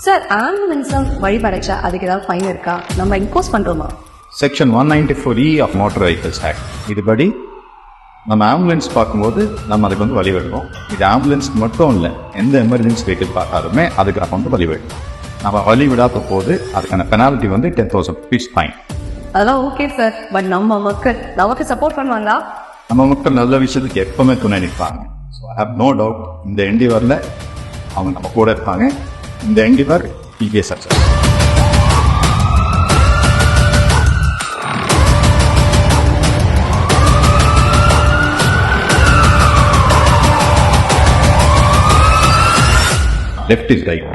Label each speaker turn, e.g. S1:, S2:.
S1: Sir ஆம்புலன்ஸும் வழிபடைச்சா அதுக்கு ஏதாவது fine இருக்கா? நம்ம இம்போஸ் பண்றோமா?
S2: Section 194E of motor vehicles act இதுபடி நம்ம ஆம்புலன்ஸ் பார்க்கும்போது நம்ம அதுக்கு வந்து வழிவிடுறோம். இது ஆம்புலன்ஸ் மட்டும் இல்லை, எந்த எமர்ஜென்சி வெஹிக்கிள் பார்த்தாலுமே அதுக்கு நம்ம வந்து வழிவிடுறோம். நம்ம வழிவிடாத போது அதுக்கான பெனால்ட்டி வந்து 10,000 rupees ஃபைன்.
S1: அதெல்லாம் ஓகே சார், பட் நம்ம மக்கள் நமக்கு சப்போர்ட் பண்ணுவாங்களா?
S2: நம்ம மக்கள் நல்ல விஷயத்துக்கு எப்பவுமே துணை நிற்பாங்க. So I have no doubt இந்த என்டிவரில் அவங்க நம்ம கூட இருப்பாங்க. இந்த endeavour TVS success. Left is right.